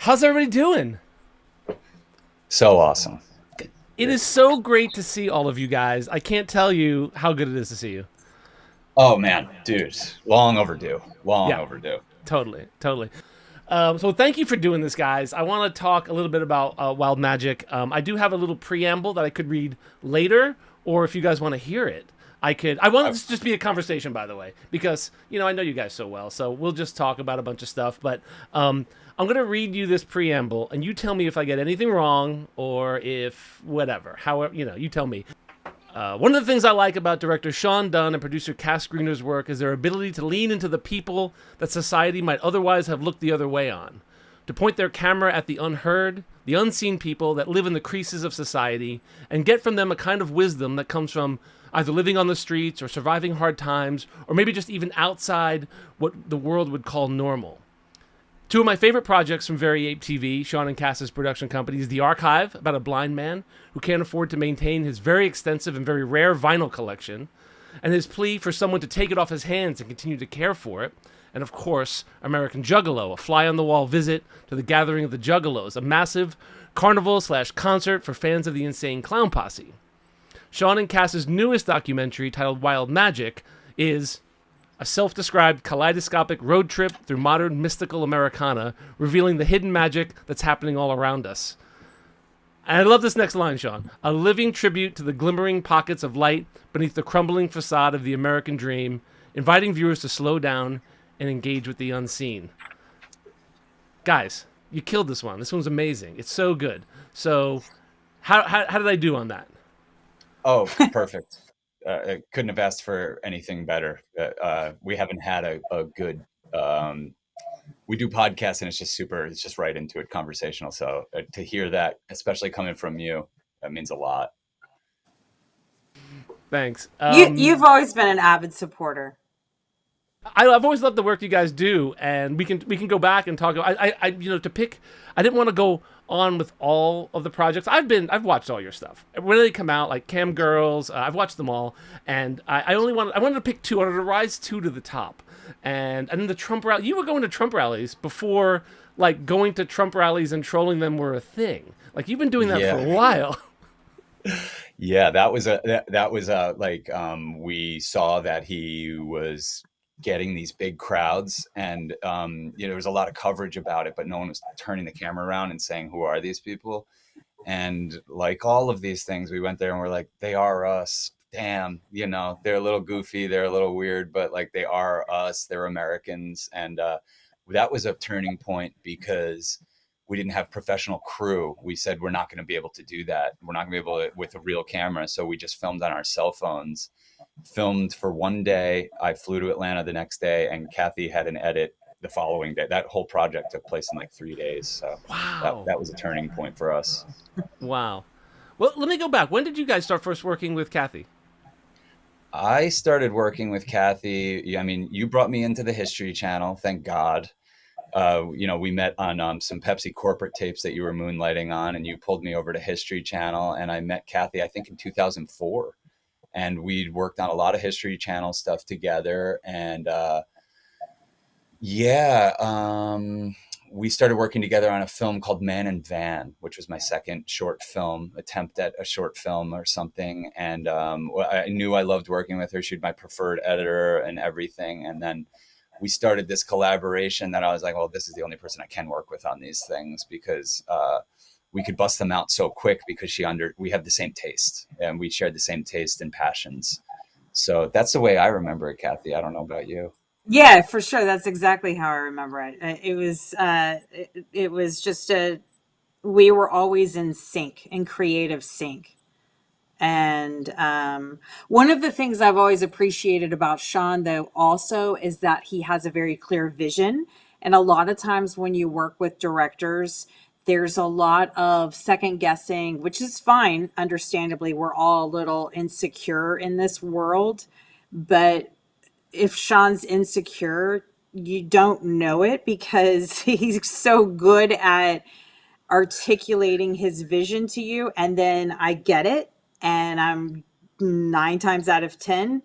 How's everybody doing? So awesome. It is so great to see all of you guys. I can't tell you how good it is to see you. Oh man, dude, long overdue. Long Yeah, overdue. totally, totally. So thank you for doing this, guys. I want to talk a little bit about Wild Magic. I do have a little preamble that I could read later, or if you guys want to hear it, I could. I want I, this to just be a conversation, by the way, because I know you guys so well, so we'll just talk about a bunch of stuff. But I'm gonna read you this preamble, and you tell me if I get anything wrong or if whatever. However, you tell me. One of the things I like about director Sean Dunne and producer Cass Greener's work is their ability to lean into the people that society might otherwise have looked the other way on, to point their camera at the unheard, the unseen people that live in the creases of society, and get from them a kind of wisdom that comes from either living on the streets or surviving hard times, or maybe just even outside what the world would call normal. Two of my favorite projects from Very Ape TV, Sean and Cass's production company, is The Archive, about a blind man who can't afford to maintain his very extensive and very rare vinyl collection, and his plea for someone to take it off his hands and continue to care for it. And of course, American Juggalo, a fly-on-the-wall visit to the Gathering of the Juggalos, a massive carnival/concert for fans of the Insane Clown Posse. Sean and Cass's newest documentary, titled Wild Magic, is a self-described kaleidoscopic road trip through modern mystical Americana, revealing the hidden magic that's happening all around us. And I love this next line, Sean. A living tribute to the glimmering pockets of light beneath the crumbling facade of the American dream, inviting viewers to slow down and engage with the unseen. Guys, you killed this one. This one's amazing. It's so good. So, how did I do on that? oh, perfect. I couldn't have asked for anything better. We haven't had a good. We do podcasts, and it's just right into it, conversational. So to hear that, especially coming from you, that means a lot. Thanks. You've always been an avid supporter. I've always loved the work you guys do, and we can go back and talk. To pick. I didn't want to go on with all of the projects. I've watched all your stuff when they come out, like Cam Girls. I've watched them all, and I wanted to pick two. I wanted to rise two to the top, and then the Trump rally. You were going to Trump rallies before, like going to Trump rallies and trolling them were a thing. Like you've been doing that for a while. Yeah, we saw that he was getting these big crowds, and there was a lot of coverage about it, but no one was turning the camera around and saying, who are these people? And like all of these things, we went there and we're like, they are us. Damn, they're a little goofy, they're a little weird, but like they are us, they're Americans. And that was a turning point because we didn't have professional crew. We said, we're not going to be able to do that. We're not going to be able to with a real camera. So we just filmed on our cell phones, filmed for one day. I flew to Atlanta the next day, and Kathy had an edit the following day. That whole project took place in like 3 days. So Wow. that was a turning point for us. Wow. Well, let me go back. When did you guys start first working with Kathy? I started working with Kathy. I mean, you brought me into the History Channel, thank God. We met on some Pepsi corporate tapes that you were moonlighting on, and you pulled me over to History Channel, and I met Kathy, I think in 2004. And we'd worked on a lot of History Channel stuff together. And we started working together on a film called Man and Van, which was my second short film attempt at a short film or something. And I knew I loved working with her. She was my preferred editor and everything. And then we started this collaboration that I was like, well, this is the only person I can work with on these things, because we could bust them out so quick because we have the same taste, and we shared the same taste and passions. So that's the way I remember it, Kathy. I don't know about you. Yeah, for sure. That's exactly how I remember it. It was just we were always in sync, in creative sync. And one of the things I've always appreciated about Sean, though, also is that he has a very clear vision. And a lot of times when you work with directors, there's a lot of second guessing, which is fine. Understandably, we're all a little insecure in this world. But if Sean's insecure, you don't know it because he's so good at articulating his vision to you. And then I get it. And I'm 9 times out of 10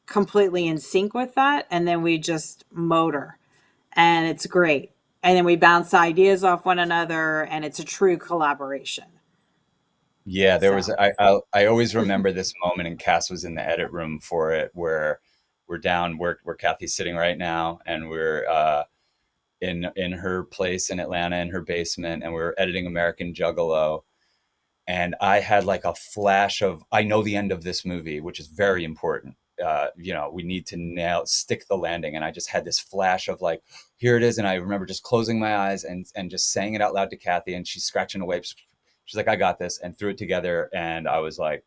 completely in sync with that. And then we just motor, and it's great. and then we bounce ideas off one another, and it's a true collaboration. Yeah, there was So I always remember this moment, and Cass was in the edit room for it, where we're down where Kathy's sitting right now, and we're in her place in Atlanta in her basement, and we were editing American Juggalo, and I had like a flash of, I know the end of this movie, which is very important. We need to stick the landing. And I just had this flash of like, here it is. And I remember just closing my eyes and just saying it out loud to Kathy, and she's scratching away. She's like, I got this, and threw it together. And I was like,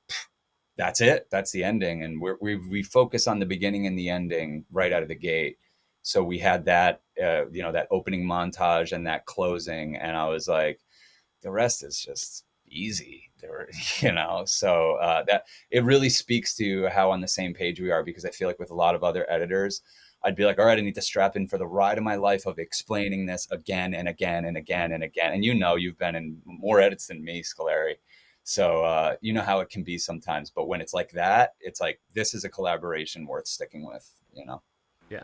that's it. That's the ending. And we focus on the beginning and the ending right out of the gate. So we had that, that opening montage and that closing. And I was like, the rest is just easy. So that it really speaks to how on the same page we are, because I feel like with a lot of other editors, I'd be like, all right, I need to strap in for the ride of my life of explaining this again and again and again and again. And you've been in more edits than me, Scolari. So you know how it can be sometimes. But when it's like that, it's like, this is a collaboration worth sticking with. Yeah.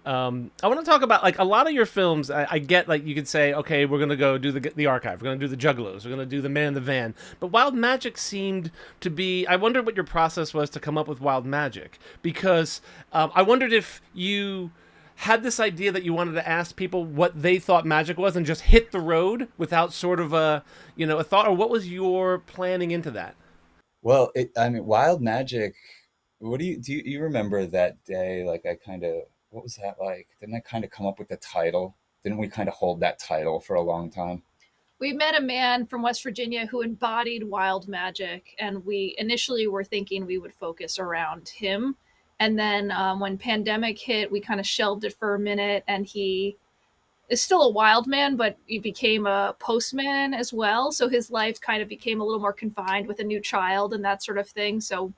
I want to talk about like a lot of your films. I get like you could say, okay, we're gonna go do the Archive, we're gonna do the Juggalos, we're gonna do the Man in the Van. But Wild Magic seemed to be. I wondered what your process was to come up with Wild Magic, because I wondered if you had this idea that you wanted to ask people what they thought magic was and just hit the road without sort of a thought, or what was your planning into that? Well, Wild Magic. What do you remember that day? Like, what was that like? Didn't I kind of come up with the title? Didn't we kind of hold that title for a long time? We met a man from West Virginia who embodied wild magic, and we initially were thinking we would focus around him. And then when pandemic hit, we kind of shelved it for a minute, and he is still a wild man, but he became a postman as well. So his life kind of became a little more confined with a new child and that sort of thing. So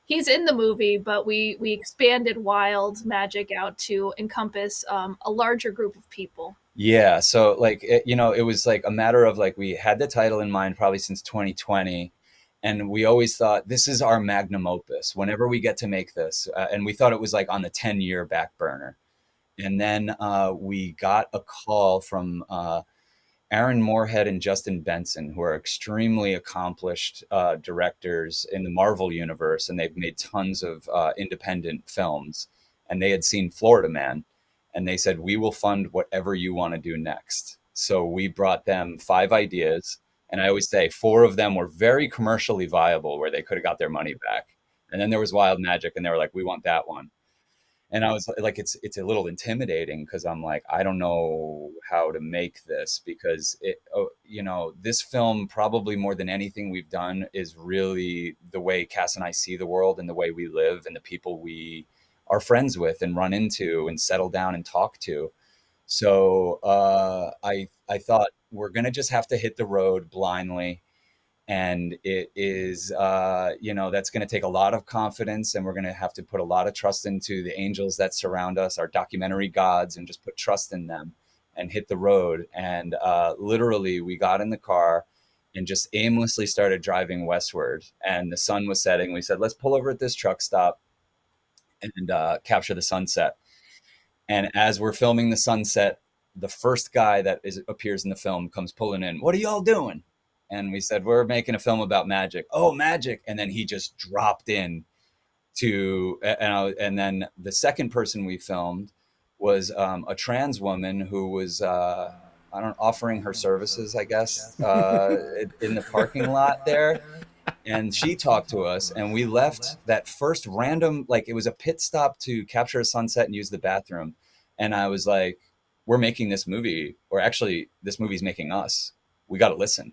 he's in the movie, but we expanded wild magic out to encompass a larger group of people. Yeah. So like, it was like a matter of like, we had the title in mind probably since 2020. And we always thought this is our magnum opus whenever we get to make this. And we thought it was like on the 10-year back burner. And then we got a call from Aaron Moorhead and Justin Benson, who are extremely accomplished directors in the Marvel universe, and they've made tons of independent films. And they had seen Florida Man, and they said, we will fund whatever you want to do next. So we brought them 5 ideas. And I always say 4 of them were very commercially viable, where they could have got their money back. And then there was Wild Magic, and they were like, we want that one. And I was like, it's a little intimidating, because I'm like, I don't know how to make this, because this film, probably more than anything we've done, is really the way Cass and I see the world and the way we live and the people we are friends with and run into and settle down and talk to. So I thought, we're gonna just have to hit the road blindly. And it is that's going to take a lot of confidence, and we're going to have to put a lot of trust into the angels that surround us, our documentary gods, and just put trust in them and hit the road. And literally we got in the car and just aimlessly started driving westward, and the sun was setting. We said, let's pull over at this truck stop and capture the sunset. And as we're filming the sunset, the first guy that appears in the film comes pulling in. What are y'all doing? And we said, we're making a film about magic. Oh, magic. And then he just dropped in and then the second person we filmed was a trans woman who was, offering her services, I guess, in the parking lot there. And she talked to us, and we left that first random, like, it was a pit stop to capture a sunset and use the bathroom. And I was like, we're making this movie, or actually this movie's making us. We got to listen.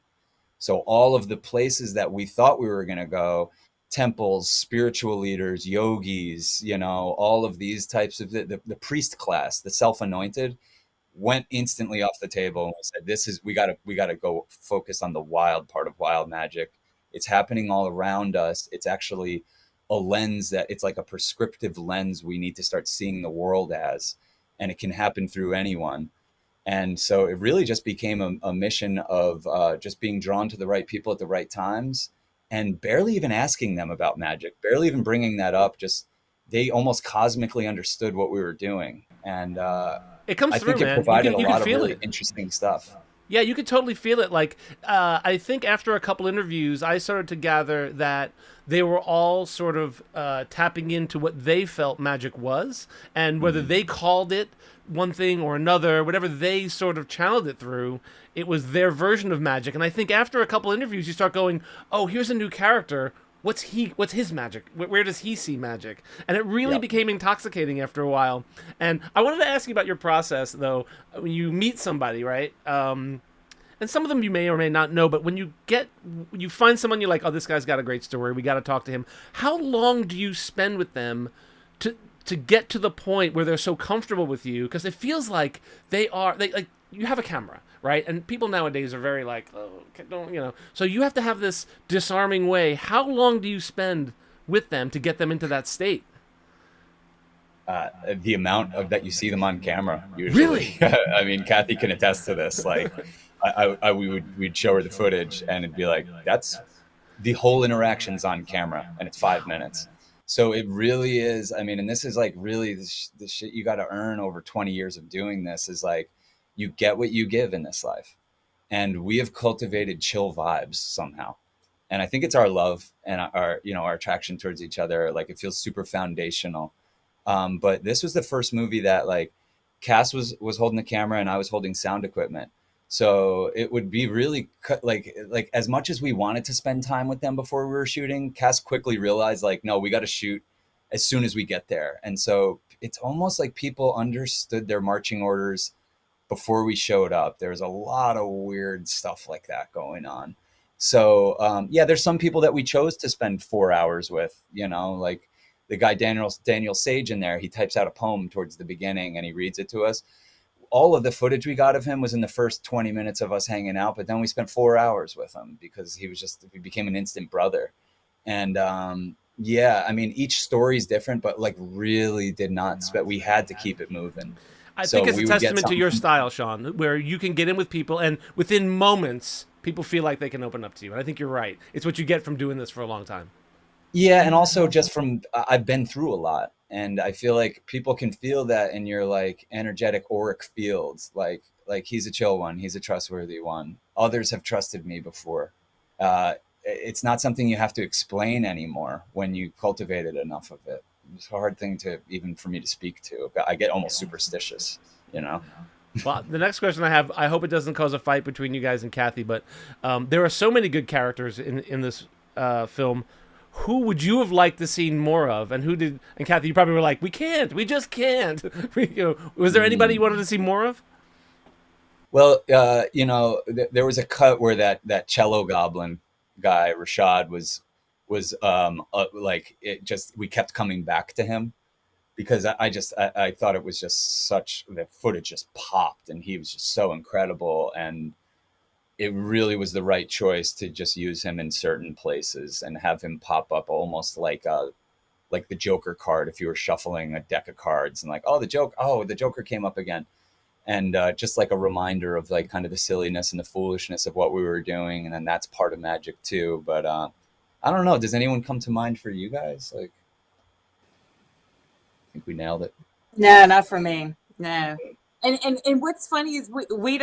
So all of the places that we thought we were going to go, temples, spiritual leaders, yogis, all of these types of the priest class, the self-anointed, went instantly off the table. And we said, we got to go focus on the wild part of Wild Magic. It's happening all around us. It's actually a lens it's like a prescriptive lens we need to start seeing the world as, and it can happen through anyone. And so it really just became a mission of just being drawn to the right people at the right times, and barely even asking them about magic, barely even bringing that up, just they almost cosmically understood what we were doing. And It comes I through, think it man. provided a You can lot of feel really it. interesting stuff. Yeah, you could totally feel it. Like, I think after a couple interviews, I started to gather that they were all sort of tapping into what they felt magic was, and whether they called it one thing or another, whatever they sort of channeled it through, it was their version of magic. And I think after a couple interviews, you start going, "Oh, here's a new character. What's his magic? Where does he see magic?" And it really Yep. became intoxicating after a while. And I wanted to ask you about your process, though. When you meet somebody, right? And some of them you may or may not know, but when you find someone you're like, "Oh, this guy's got a great story. We got to talk to him." How long do you spend with them to get to the point where they're so comfortable with you? Because it feels like they like you have a camera, right? And people nowadays are very like, "Oh, don't," So you have to have this disarming way. How long do you spend with them to get them into that state? The amount of that you see them on camera, usually. Really? I mean, Kathy can attest to this. Like, we'd show her the footage, and it'd be like, that's the whole interaction's on camera, and it's 5 minutes. So it really is. I mean, and this is like really the shit you got to earn over 20 years of doing this is like, you get what you give in this life, and we have cultivated chill vibes somehow. And I think it's our love and our attraction towards each other. Like, it feels super foundational. But this was the first movie that like Cass was holding the camera and I was holding sound equipment. So it would be really like as much as we wanted to spend time with them before we were shooting, Cass quickly realized like, no, we got to shoot as soon as we get there. And so it's almost like people understood their marching orders before we showed up. There's a lot of weird stuff like that going on. So yeah, there's some people that we chose to spend 4 hours with, like the guy Daniel Sage in there. He types out a poem towards the beginning and he reads it to us. All of the footage we got of him was in the first 20 minutes of us hanging out, but then we spent 4 hours with him because he became an instant brother. And yeah, I mean, each story is different, but like really did not we had to keep it moving. I think it's a testament to your style, Sean, where you can get in with people and within moments, people feel like they can open up to you. And I think you're right. It's what you get from doing this for a long time. Yeah. And also just from, I've been through a lot, and I feel like people can feel that in your like energetic auric fields. Like he's a chill one. He's a trustworthy one. Others have trusted me before. It's not something you have to explain anymore when you cultivated enough of it. It's a hard thing even for me to speak to. I get almost superstitious, Well, the next question I have, I hope it doesn't cause a fight between you guys and Kathy, but there are so many good characters in this film. Who would you have liked to see more of, and and Kathy, you probably were like, we just can't. Was there anybody you wanted to see more of? Well, there was a cut where that cello goblin guy, Rashad, was like, we kept coming back to him because I thought it was just the footage just popped and he was just so incredible, and it really was the right choice to just use him in certain places and have him pop up almost like the Joker card if you were shuffling a deck of cards and like, the Joker came up again. And just like a reminder of like kind of the silliness and the foolishness of what we were doing. And then that's part of magic too. But I don't know. Does anyone come to mind for you guys? Like, I think we nailed it. No, not for me. No. And what's funny is we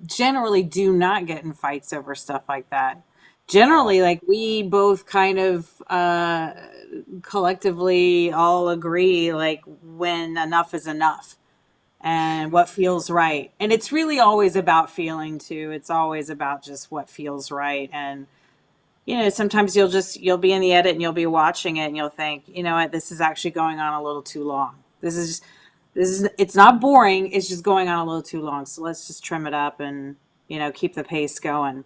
generally do not get in fights over stuff like that. Generally, like we both kind of collectively all agree like when enough is enough and what feels right. And it's really always about feeling too. It's always about just what feels right. And sometimes you'll be in the edit and you'll be watching it and you'll think, you know what, this is actually going on a little too long. It's not boring. It's just going on a little too long. So let's just trim it up and, keep the pace going.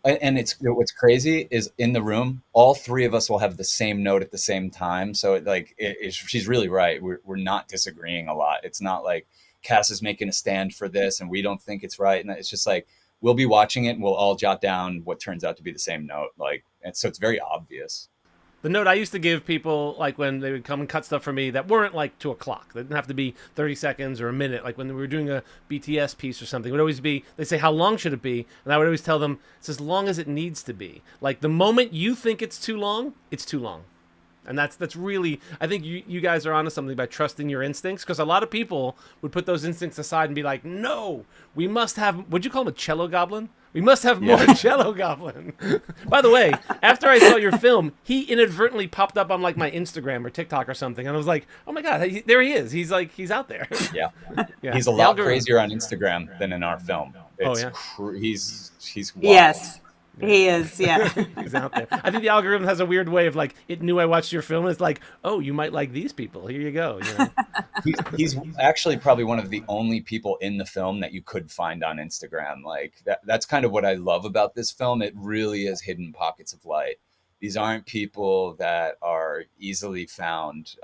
And what's crazy is in the room, all three of us will have the same note at the same time. So she's really right. We're not disagreeing a lot. It's not like Cass is making a stand for this and we don't think it's right. And it's just like, we'll be watching it and we'll all jot down what turns out to be the same note. And so it's very obvious. The note I used to give people, like when they would come and cut stuff for me that weren't like 2 o'clock. They didn't have to be 30 seconds or a minute. Like when we were doing a BTS piece or something, it would always be, they say, how long should it be? And I would always tell them, it's as long as it needs to be. Like the moment you think it's too long, it's too long. And that's really, I think you guys are onto something by trusting your instincts, because a lot of people would put those instincts aside and be like, no, we must have, would you call him a cello goblin? We must have more cello goblin. By the way, after I saw your film, he inadvertently popped up on like my Instagram or TikTok or something, and I was like, oh my god, there he is. He's like, he's out there. Yeah, Yeah. he's a The lot algorithm. crazier on Instagram than in our film. Oh, It's yeah. he's wild. Yes, he is. Yeah. He's out there. I think the algorithm has a weird way of like, it knew I watched your film, and it's like, oh, you might like these people. Here you go. You know? He's actually probably one of the only people in the film that you could find on Instagram. Like that's kind of what I love about this film. It really is hidden pockets of light. These aren't people that are easily found.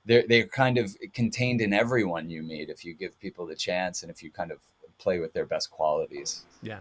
They're kind of contained in everyone you meet if you give people the chance and if you kind of play with their best qualities. Yeah.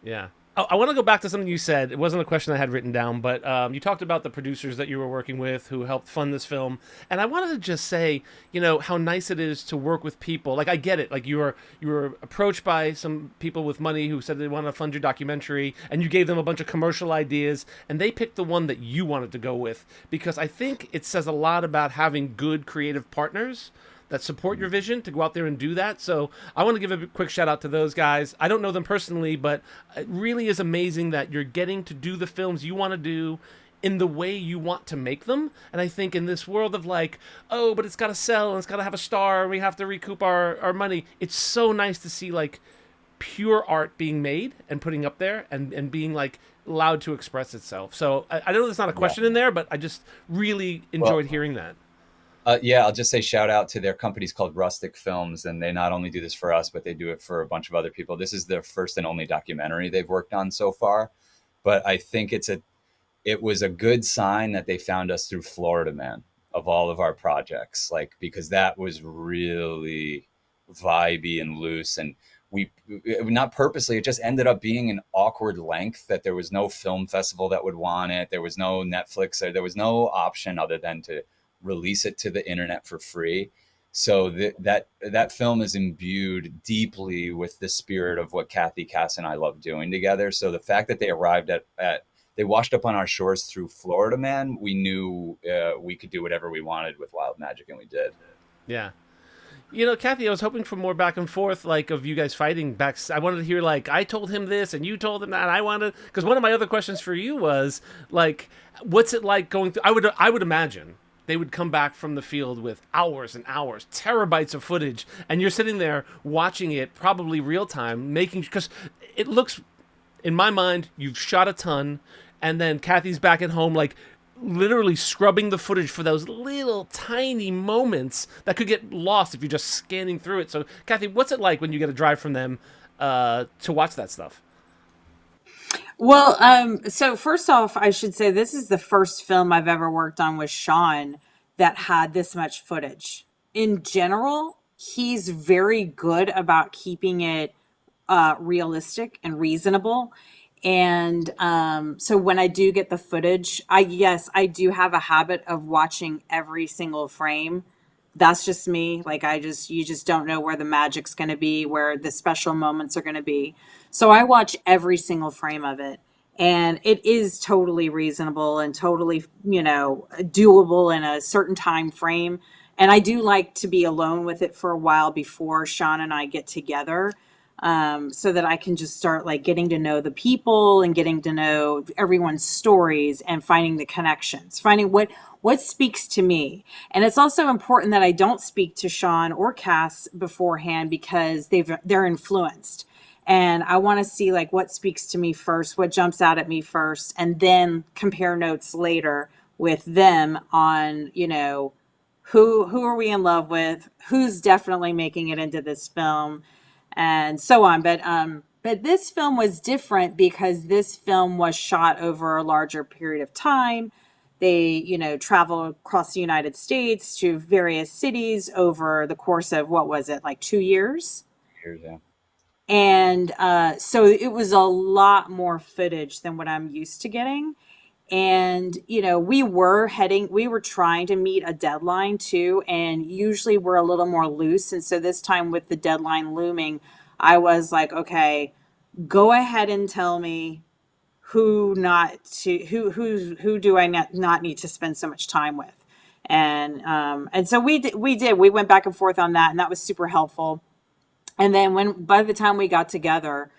Yeah. I want to go back to something you said. It wasn't a question I had written down, but you talked about the producers that you were working with who helped fund this film. And I wanted to just say, you know, how nice it is to work with people. Like, I get it. Like, you were approached by some people with money who said they wanted to fund your documentary, and you gave them a bunch of commercial ideas, and they picked the one that you wanted to go with. Because I think it says a lot about having good creative partners that support your vision to go out there and do that. So I want to give a quick shout out to those guys. I don't know them personally, but it really is amazing that you're getting to do the films you want to do in the way you want to make them. And I think in this world of like, oh, but it's got to sell and it's got to have a star and we have to recoup our money, it's so nice to see like pure art being made and putting up there and being like allowed to express itself. So I know there's not a question in there, but I just really enjoyed hearing that. Yeah, I'll just say shout out to their company's called Rustic Films, and they not only do this for us, but they do it for a bunch of other people. This is their first and only documentary they've worked on so far, but I think it was a good sign that they found us through Florida Man of all of our projects, like because that was really vibey and loose, and we not purposely, it just ended up being an awkward length that there was no film festival that would want it, there was no Netflix, there was no option other than to release it to the internet for free. So that film is imbued deeply with the spirit of what Kathy, Cass, and I love doing together. So the fact that they arrived at they washed up on our shores through Florida Man, we knew we could do whatever we wanted with Wild Magic, and we did. Yeah. You know, Kathy, I was hoping for more back and forth, like, of you guys fighting back. I wanted to hear, like, I told him this and you told him that. And I wanted, because one of my other questions for you was, like, what's it like going through? I would imagine they would come back from the field with hours and hours, terabytes of footage, and you're sitting there watching it, probably real time, because it looks, in my mind, you've shot a ton, and then Kathy's back at home, like, literally scrubbing the footage for those little tiny moments that could get lost if you're just scanning through it. So, Kathy, what's it like when you get a drive from them to watch that stuff? Well, so first off, I should say this is the first film I've ever worked on with Sean that had this much footage. In general, he's very good about keeping it realistic and reasonable. And so when I do get the footage, I do have a habit of watching every single frame. That's just me. Like you just don't know where the magic's going to be, where the special moments are going to be. So I watch every single frame of it, and it is totally reasonable and totally, doable in a certain time frame. And I do like to be alone with it for a while before Sean and I get together, so that I can just start like getting to know the people and getting to know everyone's stories and finding the connections, finding what speaks to me. And it's also important that I don't speak to Sean or Cass beforehand, because they're influenced. And I want to see like what speaks to me first, what jumps out at me first, and then compare notes later with them on, who are we in love with, who's definitely making it into this film, and so on. But this film was different because this film was shot over a larger period of time. They, travel across the United States to various cities over the course of, what was it, like 2 years? Years, yeah. And so it was a lot more footage than what I'm used to getting. And, we were trying to meet a deadline too. And usually we're a little more loose. And so this time with the deadline looming, I was like, okay, go ahead and tell me who do I not need to spend so much time with. And so we went back and forth on that, and that was super helpful. And then by the time we got together,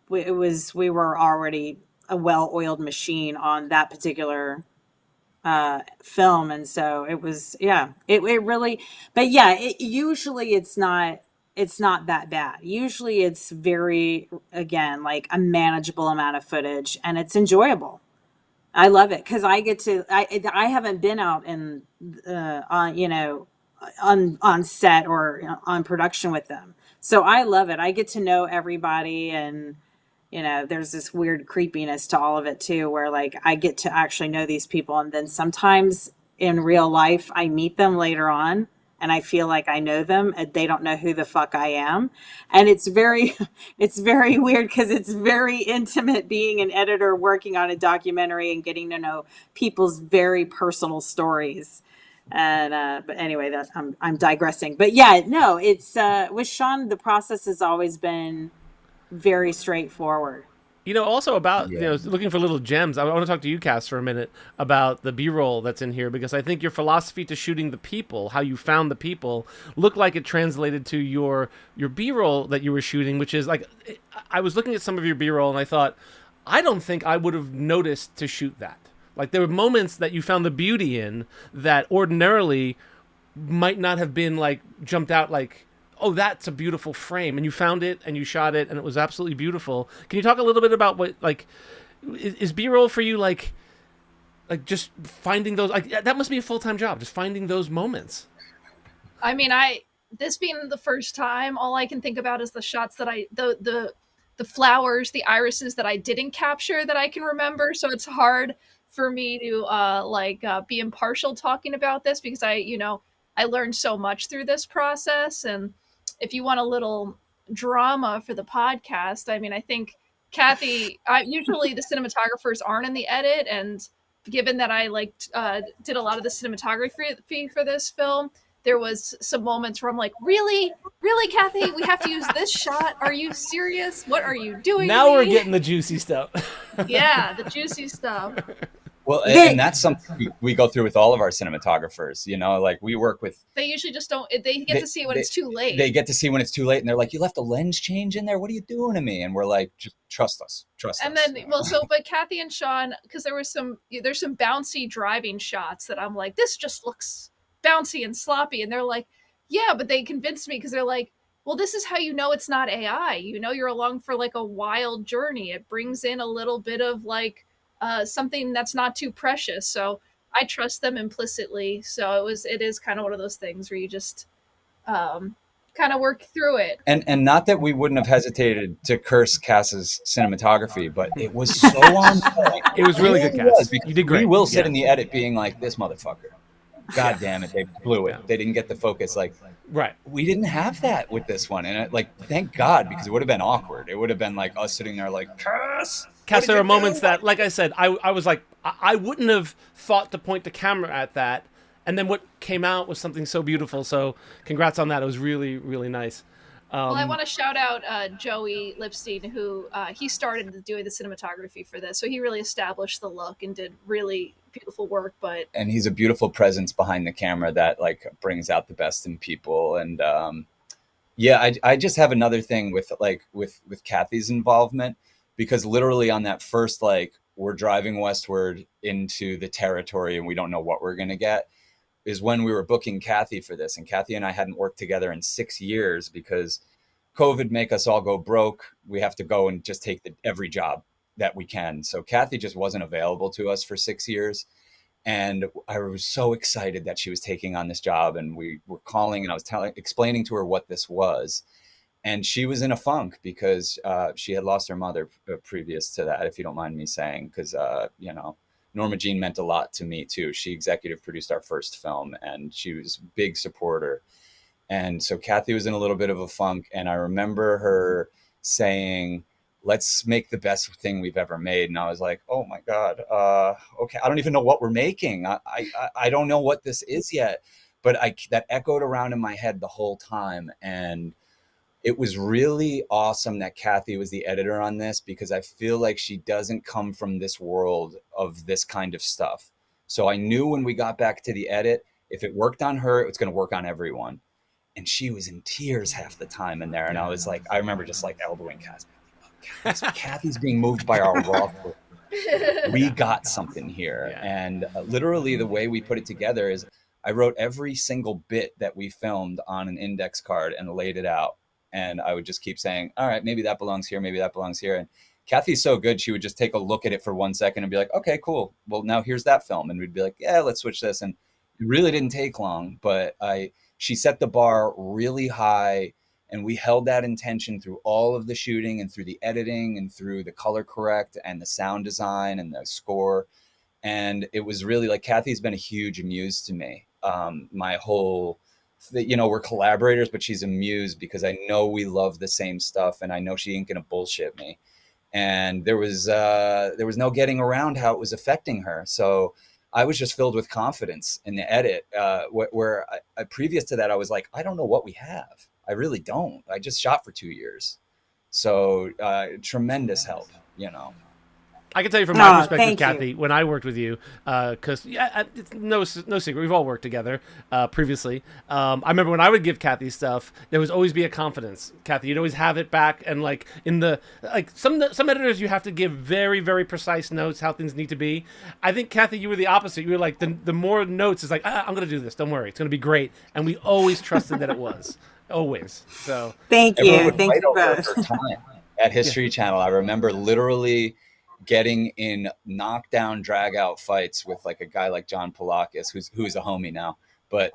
we were already a well-oiled machine on that particular film. And so it was, yeah, it really, but yeah, usually it's not that bad. Usually it's very, again, like a manageable amount of footage, and it's enjoyable. I love it because I haven't been out in on set or on production with them, so I love it. I get to know everybody, and there's this weird creepiness to all of it too, where like I get to actually know these people, and then sometimes in real life I meet them later on and I feel like I know them and they don't know who the fuck I am. And it's very it's very weird because it's very intimate being an editor working on a documentary and getting to know people's very personal stories. And but anyway, that I'm digressing. But yeah, no, it's with Sean, the process has always been very straightforward. Also about looking for little gems. I want to talk to you, Cass, for a minute about the B-roll that's in here, because I think your philosophy to shooting the people, how you found the people, looked like it translated to your B-roll that you were shooting, which is like, I was looking at some of your B-roll and I thought, I don't think I would have noticed to shoot that. Like there were moments that you found the beauty in that ordinarily might not have been like jumped out like, oh, that's a beautiful frame, and you found it and you shot it and it was absolutely beautiful. Can you talk a little bit about what, like, is B-roll for you like just finding those, like, that must be a full-time job, just finding those moments? I mean, this being the first time, all I can think about is the shots that the flowers, the irises that I didn't capture that I can remember. So it's hard for me to be impartial talking about this, because I learned so much through this process. And if you want a little drama for the podcast, I mean, I think Kathy, usually the cinematographers aren't in the edit. And given that I did a lot of the cinematography for this film, there was some moments where I'm like, really, Kathy, we have to use this shot? Are you serious? What are you doing? Now we're getting the juicy stuff. Yeah, the juicy stuff. Well, and that's something we go through with all of our cinematographers. Like we work with. They usually just don't. They get to see it when it's too late. They get to see when it's too late, and they're like, "You left a lens change in there. What are you doing to me?" And we're like, "Just trust us, And then, but Kathy and Sean, because there's some bouncy driving shots that I'm like, this just looks bouncy and sloppy, and they're like, yeah, but they convinced me because they're like, well, this is how it's not AI. You're along for like a wild journey. It brings in a little bit of like. Something that's not too precious, so I trust them implicitly. So it is kind of one of those things where you just kind of work through it. And not that we wouldn't have hesitated to curse Cass's cinematography, but it was so on point. It was really good, Cass. You did great. We will sit in the edit being like, this motherfucker. God damn it, they blew it. Yeah. They didn't get the focus. Like, right. We didn't have that with this one, and thank God, because it would have been awkward. It would have been like us sitting there like, Cass, there are moments that, like I said, I was like, I wouldn't have thought to point the camera at that, and then what came out was something so beautiful. So congrats on that. It was really, really nice. Well, I want to shout out Joey Lipstein, who he started doing the cinematography for this, so he really established the look and did really beautiful work. And he's a beautiful presence behind the camera that like brings out the best in people. And I just have another thing with Kathy's involvement, because literally on that first, like, we're driving westward into the territory and we don't know what we're gonna get, is when we were booking Kathy for this. And Kathy and I hadn't worked together in 6 years because COVID make us all go broke. We have to go and just take every job that we can. So Kathy just wasn't available to us for 6 years. And I was so excited that she was taking on this job. And we were calling and I was explaining to her what this was. And she was in a funk because she had lost her mother previous to that, if you don't mind me saying, because, Norma Jean meant a lot to me too. She executive produced our first film and she was a big supporter. And so Kathy was in a little bit of a funk. And I remember her saying, let's make the best thing we've ever made. And I was like, oh my God. Okay. I don't even know what we're making. I don't know what this is yet, but that echoed around in my head the whole time. And it was really awesome that Kathy was the editor on this, because I feel like she doesn't come from this world of this kind of stuff. So I knew when we got back to the edit, if it worked on her, it was going to work on everyone. And she was in tears half the time in there. And I was like, I remember just like elbowing Kathy. Kathy's being moved by our raw footage. We got something here. Yeah. And literally the way we put it together is I wrote every single bit that we filmed on an index card and laid it out. And I would just keep saying, all right, maybe that belongs here. Maybe that belongs here. And Kathy's so good. She would just take a look at it for 1 second and be like, okay, cool. Well, now here's that film. And we'd be like, yeah, let's switch this. And it really didn't take long, but she set the bar really high. And we held that intention through all of the shooting and through the editing and through the color correct and the sound design and the score. And it was really like, Kathy's been a huge muse to me. My whole, we're collaborators, but she's a muse because I know we love the same stuff and I know she ain't gonna bullshit me. And there was no getting around how it was affecting her. So I was just filled with confidence in the edit, where previous to that, I was like, I don't know what we have. I really don't. I just shot for 2 years. So tremendous help, I can tell you from my perspective, thank Kathy, you. when I worked with you, because it's no secret, we've all worked together previously. I remember when I would give Kathy stuff, there would always be a confidence. Kathy, you'd always have it back, and some editors you have to give very, very precise notes how things need to be. I think Kathy, you were the opposite. You were like the more notes is like, I'm gonna do this. Don't worry, it's gonna be great, and we always trusted that it was. Always. So Thank everyone you. would Thank fight you over both. her time at History Channel. I remember literally getting in knockdown drag out fights with like a guy like John Polakis, who's a homie now, but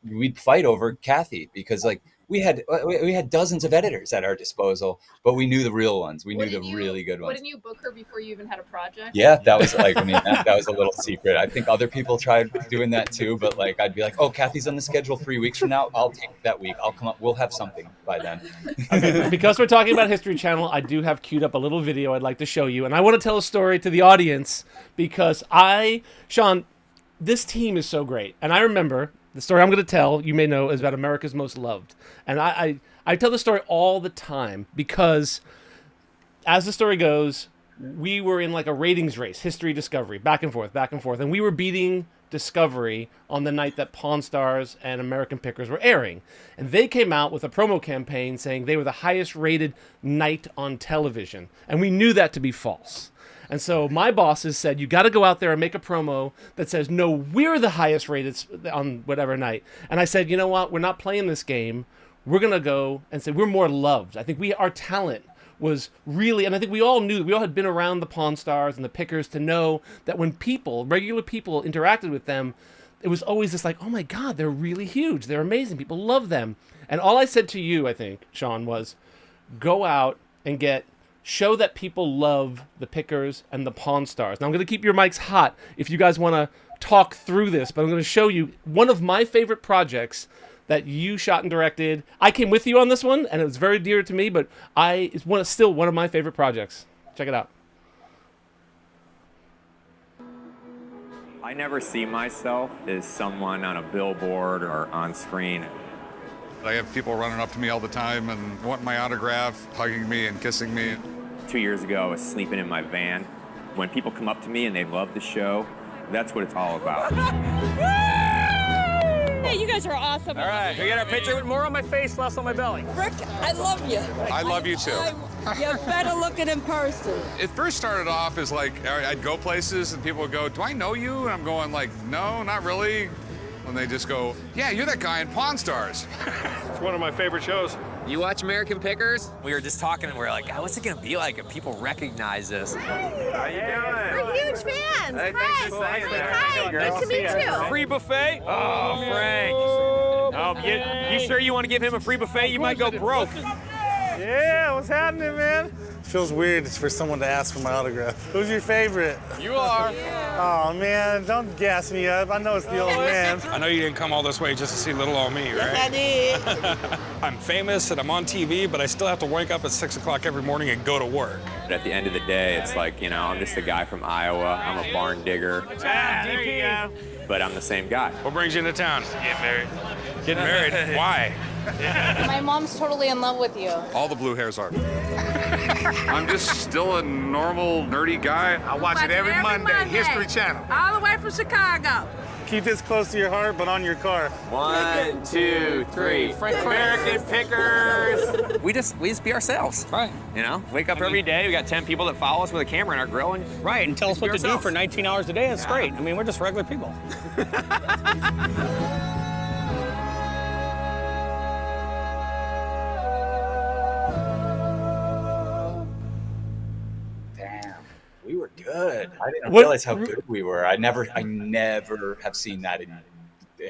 we'd fight over Kathy because like we had dozens of editors at our disposal, but we knew the real ones. We knew the really good ones. Wouldn't you book her before you even had a project? Yeah, that was like, that was a little secret. I think other people tried doing that too, but like I'd be like, oh, Kathy's on the schedule 3 weeks from now. I'll take that week. I'll come up. We'll have something by then. Okay, because we're talking about History Channel, I do have queued up a little video I'd like to show you, and I want to tell a story to the audience because Sean, this team is so great, and I remember the story I'm going to tell, you may know, is about America's Most Loved, and I tell the story all the time because as the story goes, we were in like a ratings race, History, Discovery, back and forth, and we were beating Discovery on the night that Pawn Stars and American Pickers were airing. And they came out with a promo campaign saying they were the highest rated night on television. And we knew that to be false. And so my bosses said, you got to go out there and make a promo that says, no, we're the highest rated on whatever night. And I said, you know what? We're not playing this game. We're going to go and say we're more loved. I think our talent was really, and I think we all knew, we all had been around the Pawn Stars and the Pickers to know that when regular people interacted with them, it was always this like, oh my God, they're really huge. They're amazing. People love them. And all I said to you, I think, Sean, was go out and show that people love the Pickers and the Pawn Stars. Now I'm going to keep your mics hot if you guys want to talk through this, but I'm going to show you one of my favorite projects that you shot and directed. I came with you on this one, and it was very dear to me, but it's still one of my favorite projects. Check it out. I never see myself as someone on a billboard or on screen. I have people running up to me all the time and wanting my autograph, hugging me and kissing me. 2 years ago, I was sleeping in my van. When people come up to me and they love the show, that's what it's all about. Hey, you guys are awesome. All right, we got our picture with more on my face, less on my belly. Rick, I love you. I love you too. You're better looking in person. It first started off as like, I'd go places and people would go, do I know you? And I'm going like, no, not really. And they just go, yeah, you're that guy in Pawn Stars. It's one of my favorite shows. You watch American Pickers? We were just talking and we were like, God, what's it gonna be like if people recognize us? How you doing? We're huge fans. Hey, thanks for saying that. Hi, nice to meet you. Free buffet? Oh, Frank. Oh, you sure you want to give him a free buffet? You might go broke. Yeah, what's happening, man? Feels weird for someone to ask for my autograph. Who's your favorite? You are. Oh man, don't gas me up. I know it's the old man. I know you didn't come all this way just to see little old me, right? I did. I'm famous and I'm on TV, but I still have to wake up at 6 o'clock every morning and go to work. But at the end of the day, it's like, I'm just a guy from Iowa. I'm a barn digger, There you go. but I'm the same guy. What brings you into town? Getting married. Getting married? Why? My mom's totally in love with you. All the blue hairs are. I'm just still a normal, nerdy guy. I watch it every Monday, History Channel. All the way from Chicago. Keep this close to your heart, but on your car. 1, 2, 3. American pickers. We just be ourselves. Right. You know, wake up every day. We got 10 people that follow us with a camera in our grill, and Right, and tell us be what to do ourselves. for 19 hours a day. It's great. I mean, we're just regular people. Damn, we were good. I didn't What- realize how good we were. I never have seen that in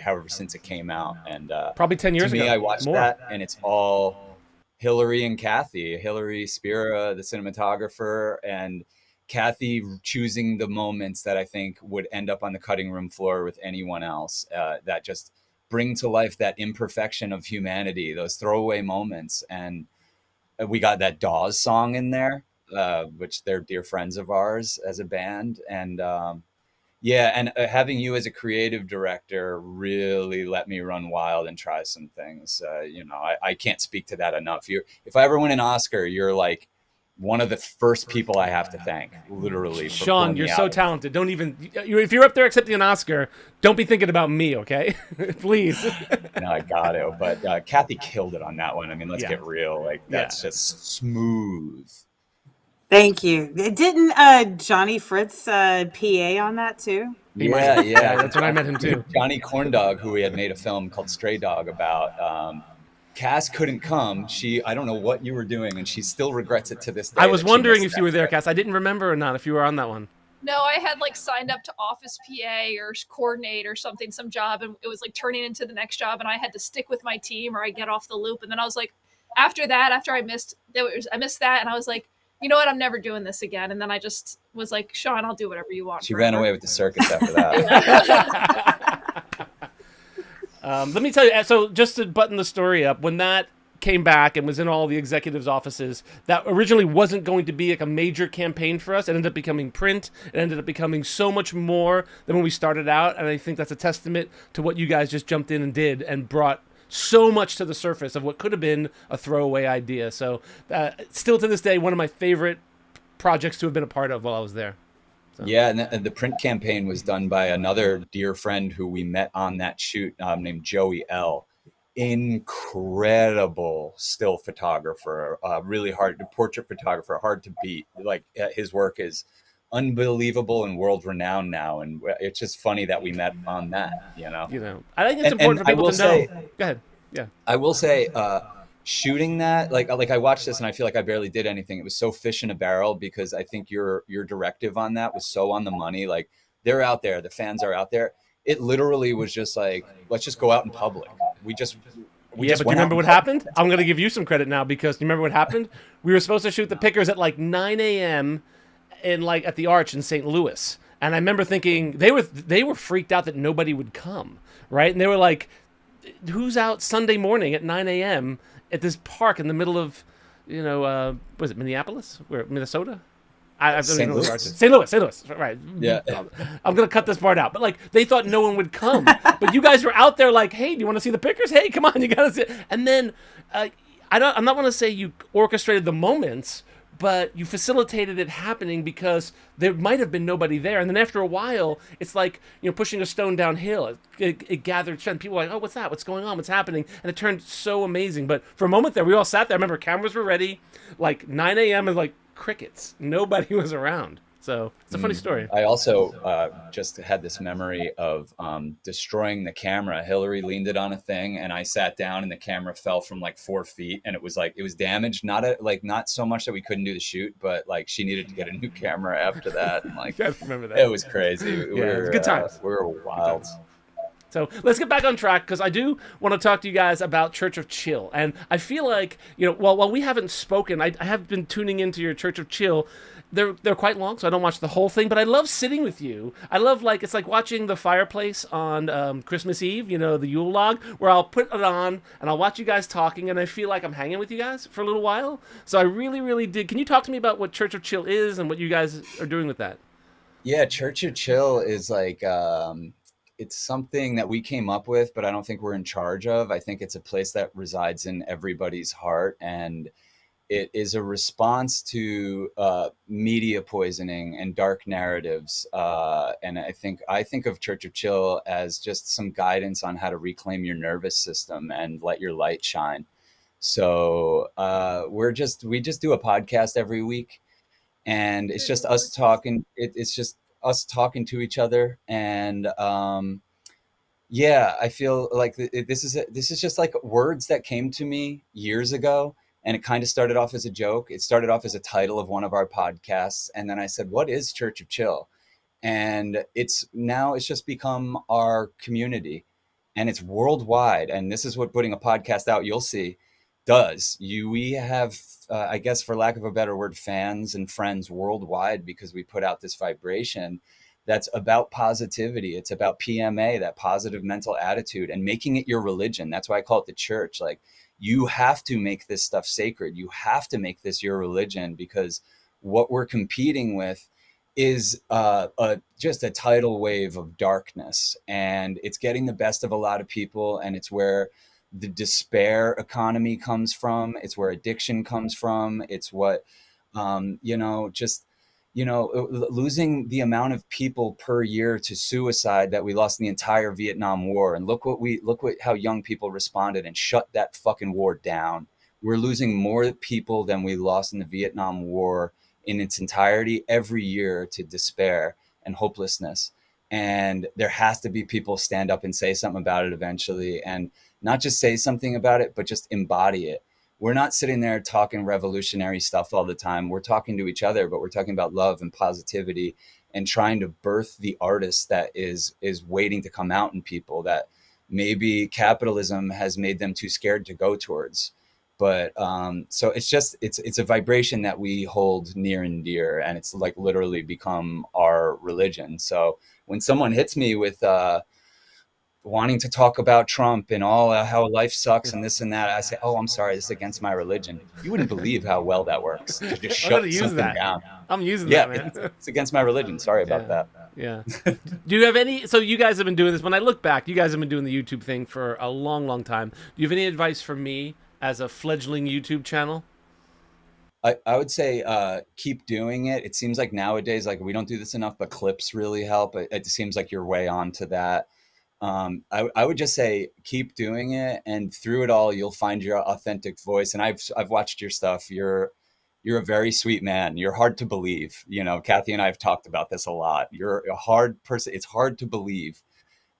however since it came out. And Probably 10 years to me, ago. I watched More. that, and it's all Hillary and Kathy. Hillary Spira, the cinematographer, and Kathy choosing the moments that I think would end up on the cutting room floor with anyone else, that just bring to life that imperfection of humanity, those throwaway moments. And we got that Dawes song in there, which they're dear friends of ours as a band. And yeah, and having you as a creative director really let me run wild and try some things. I can't speak to that enough. If I ever win an Oscar, you're like one of the first people I have to thank, literally. For Sean, pulling you're me so out. talented. Don't even, if you're up there accepting an Oscar, don't be thinking about me, okay? Please. No, I got it. But Kathy killed it on that one. I mean, let's Yeah. get real. Like, that's just smooth. Thank you. Didn't Johnny Fritz PA on that too? Yeah. That's when I met him too. Johnny Corndog, who we had made a film called Stray Dog about. Cass couldn't come. I don't know what you were doing, and she still regrets it to this day. I was that she wondering missed if you were that there, trip. Cass. I didn't remember or not if you were on that one. No, I had like signed up to office PA or coordinate or something, some job, and it was like turning into the next job, and I had to stick with my team or I get off the loop. And then I was like, after I missed that, and I was like, you know what, I'm never doing this again. And then I just was like, Sean, I'll do whatever you want. She forever. ran away with the circus after that. Let me tell you, so just to button the story up, when that came back and was in all the executives' offices, that originally wasn't going to be like a major campaign for us. It ended up becoming print. It ended up becoming so much more than when we started out. And I think that's a testament to what you guys just jumped in and did and brought so much to the surface of what could have been a throwaway idea. So still to this day, one of my favorite projects to have been a part of while I was there. So. Yeah, and the print campaign was done by another dear friend who we met on that shoot, named Joey L. Incredible still photographer, really hard, portrait photographer, hard to beat. Like his work is unbelievable and world renowned now, and it's just funny that we met on that. I think it's important for people to know. Go ahead. Yeah, I will say, shooting that, like I watched this and I feel like I barely did anything. It was so fish in a barrel because I think your directive on that was so on the money. Like they're out there, the fans are out there. It literally was just like, let's just go out in public. We just but do you remember what happened? I'm going to give you some credit now because do you remember what happened? We were supposed to shoot the pickers at like 9 a.m. at the Arch in St. Louis. And I remember thinking they were freaked out that nobody would come, right? And they were like, who's out Sunday morning at 9 a.m. at this park in the middle of, was it Minneapolis? Minnesota? St. Louis. St. Louis, right. Yeah. I'm going to cut this part out. But, like, they thought no one would come. But you guys were out there like, hey, do you want to see the pickers? Hey, come on, you got to see it. And then, I'm not going to say you orchestrated the moments, but you facilitated it happening because there might have been nobody there. And then after a while, it's like, pushing a stone downhill. It gathered strength. People were like, oh, what's that? What's going on? What's happening? And it turned so amazing. But for a moment there, we all sat there. I remember cameras were ready, like 9 a.m. and like, crickets. Nobody was around. So it's a funny story. I also just had this memory of destroying the camera. Hillary leaned it on a thing and I sat down and the camera fell from like 4 feet and it was damaged. Not so much that we couldn't do the shoot, but like she needed to get a new camera after that. And like, I remember that. It was crazy. It was good times. We were wild. So let's get back on track because I do want to talk to you guys about Church of Chill. And I feel like, while we haven't spoken, I have been tuning into your Church of Chill. They're quite long, so I don't watch the whole thing, but I love sitting with you. I love, it's like watching the fireplace on Christmas Eve, the Yule log, where I'll put it on and I'll watch you guys talking and I feel like I'm hanging with you guys for a little while. So I really, really did. Can you talk to me about what Church of Chill is and what you guys are doing with that? Yeah, Church of Chill is like... it's something that we came up with, but I don't think we're in charge of. I think it's a place that resides in everybody's heart, and it is a response to media poisoning and dark narratives. And I think of Church of Chill as just some guidance on how to reclaim your nervous system and let your light shine. So we just do a podcast every week, and it's just us talking. It's just us talking to each other, and yeah, I feel like this is just like words that came to me years ago, and it kind of started off as a joke. It started off as a title of one of our podcasts, and then I said, "What is Church of Chill?" And it's just become our community, and it's worldwide. And this is what putting a podcast out, you'll see, does. We have, I guess, for lack of a better word, fans and friends worldwide, because we put out this vibration that's about positivity. It's about PMA, that positive mental attitude, and making it your religion. That's why I call it the church. Like, you have to make this stuff sacred. You have to make this your religion, because what we're competing with is just a tidal wave of darkness, and it's getting the best of a lot of people, and it's where the despair economy comes from. It's where addiction comes from. It's what losing the amount of people per year to suicide that we lost in the entire Vietnam War. And look how young people responded and shut that fucking war down. We're losing more people than we lost in the Vietnam War in its entirety every year to despair and hopelessness. And there has to be people stand up and say something about it eventually, and not just say something about it, but just embody it. We're not sitting there talking revolutionary stuff all the time. We're talking to each other, but we're talking about love and positivity, and trying to birth the artist that is waiting to come out in people that maybe capitalism has made them too scared to go towards. But so it's a vibration that we hold near and dear, and it's like literally become our religion. So when someone hits me with wanting to talk about Trump and all how life sucks and this and that, I say, "Oh, I'm sorry, this is against my religion." You wouldn't believe how well that works to just shut something down. I'm using that, man. It's against my religion. Sorry about that. Yeah. Do you have any? So you guys have been doing this. When I look back, you guys have been doing the YouTube thing for a long, long time. Do you have any advice for me as a fledgling YouTube channel? I would say keep doing it. It seems like nowadays, like, we don't do this enough, but clips really help. It seems like you're way on to that. I would just say keep doing it, and through it all, you'll find your authentic voice. And I've watched your stuff. You're a very sweet man. You're hard to believe. You know, Kathy and I have talked about this a lot. You're a hard person. It's hard to believe.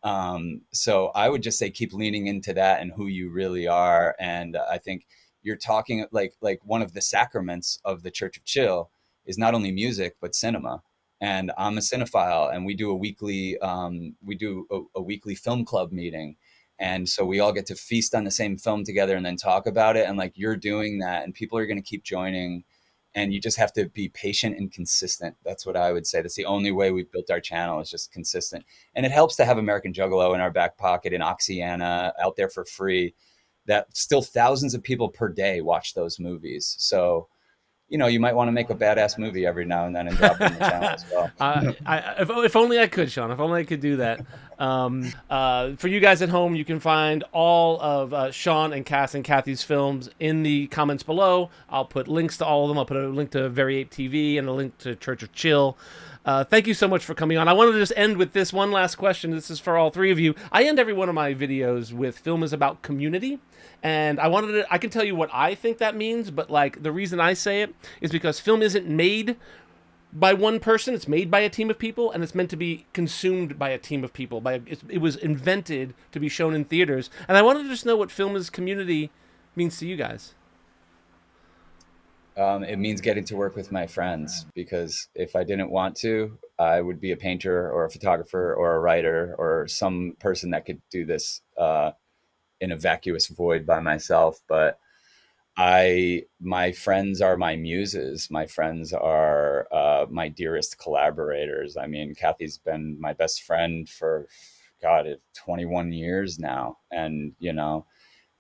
So I would just say keep leaning into that and who you really are. And I think you're talking like one of the sacraments of the Church of Chill is not only music, but cinema. And I'm a cinephile, and we do a weekly film club meeting. And so we all get to feast on the same film together and then talk about it. And like, you're doing that, and people are going to keep joining, and you just have to be patient and consistent. That's what I would say. That's the only way we've built our channel, is just consistent. And it helps to have American Juggalo in our back pocket and Oxyana out there for free, that still thousands of people per day watch those movies. So, you know, you might want to make a badass movie every now and then and drop it in the channel as well. If only I could, Sean. If only I could do that. For you guys at home, you can find all of Sean and Cass and Kathy's films in the comments below. I'll put links to all of them. I'll put a link to Very Ape TV and a link to Church of Chill. Thank you so much for coming on. I wanted to just end with this one last question. This is for all three of you. I end every one of my videos with film is about community. And I can tell you what I think that means, but like, the reason I say it is because film isn't made by one person. It's made by a team of people, and it's meant to be consumed by a team of people. It was invented to be shown in theaters. And I wanted to just know what film as community means to you guys. It means getting to work with my friends, because if I didn't want to, I would be a painter or a photographer or a writer or some person that could do this in a vacuous void by myself. But my friends are my muses. My friends are my dearest collaborators. I mean, Kathy's been my best friend for 21 years now, and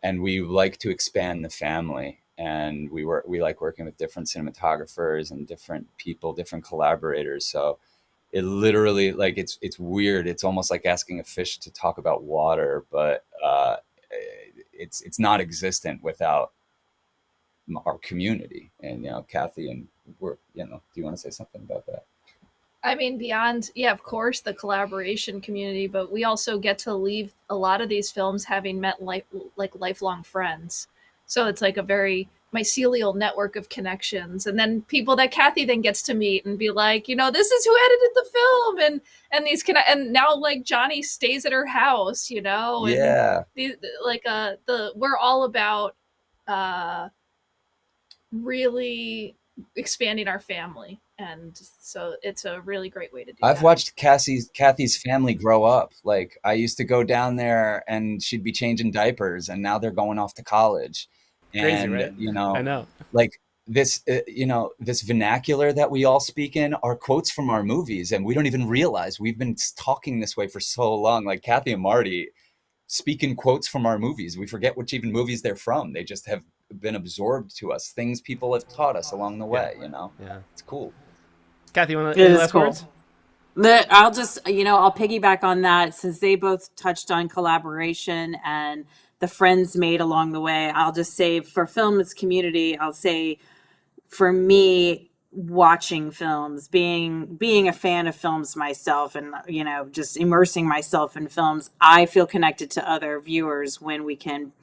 and we like to expand the family. And we like working with different cinematographers and different people, different collaborators. So it literally, like, it's weird. It's almost like asking a fish to talk about water, but it's not existent without our community. And, you know, Kathy, and we're, you know, do you want to say something about that? I mean, beyond, yeah, of course, the collaboration community, but we also get to leave a lot of these films having met lifelong friends. So it's like a very mycelial network of connections, and then people that Kathy then gets to meet and be like, you know, this is who edited the film, and these and now like Johnny stays at her house, you know, and Yeah. we're all about really expanding our family. And so it's a really great way to do I've that. watched Kathy's family grow up. Like, I used to go down there and she'd be changing diapers, and now they're going off to college. Crazy, And, right? you know, I know. like this, you know, this vernacular that we all speak in are quotes from our movies, and we don't even realize we've been talking this way for so long. Like Kathy and Marty speak in quotes from our movies. We forget which even movies they're from. They just have been absorbed to us, things people have taught us along the way, you know? Yeah. It's cool. Kathy, you want It any is last cool. words? I'll just, you know, I'll piggyback on that since they both touched on collaboration and the friends made along the way. I'll just say for film as community, I'll say for me, watching films, being a fan of films myself, and, you know, just immersing myself in films, I feel connected to other viewers when we can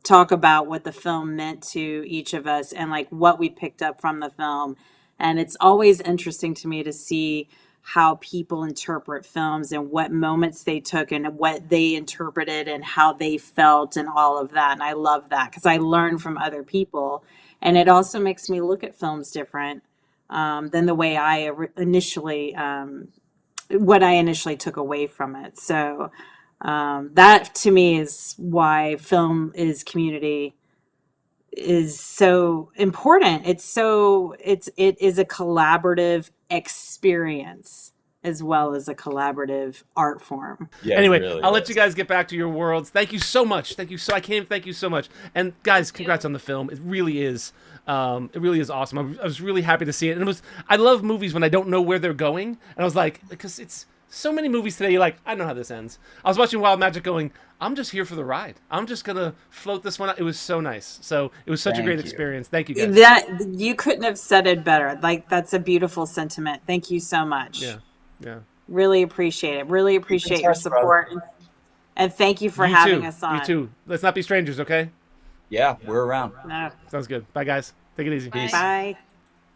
talk about what the film meant to each of us and like what we picked up from the film. And it's always interesting to me to see how people interpret films and what moments they took and what they interpreted and how they felt and all of that. And I love that because I learn from other people. And it also makes me look at films different than the way I initially, what I initially took away from it. So that to me is why film is community is so important. It is a collaborative experience as well as a collaborative art form. Yeah, Anyway, it really I'll let is. you guys get back to your worlds. Thank you so much. Thank you so. I can't even thank you so much. And guys, congrats on the film. It really is. It really is awesome. I was really happy to see it. And it was. I love movies when I don't know where they're going. And I was like, because it's so many movies today. You're like, I know how this ends. I was watching Wild Magic, going, I'm just here for the ride. I'm just gonna float this one out. It was so nice. So it was such a great experience. Thank you guys. That you couldn't have said it better. Like that's a beautiful sentiment. Thank you so much. Yeah. Yeah. Really appreciate it. Really appreciate your touch, brother. support. And thank you for You having too. us on. You too. Let's not be strangers, okay? Yeah, we're around. No. Sounds good. Bye, guys. Take it easy. Bye.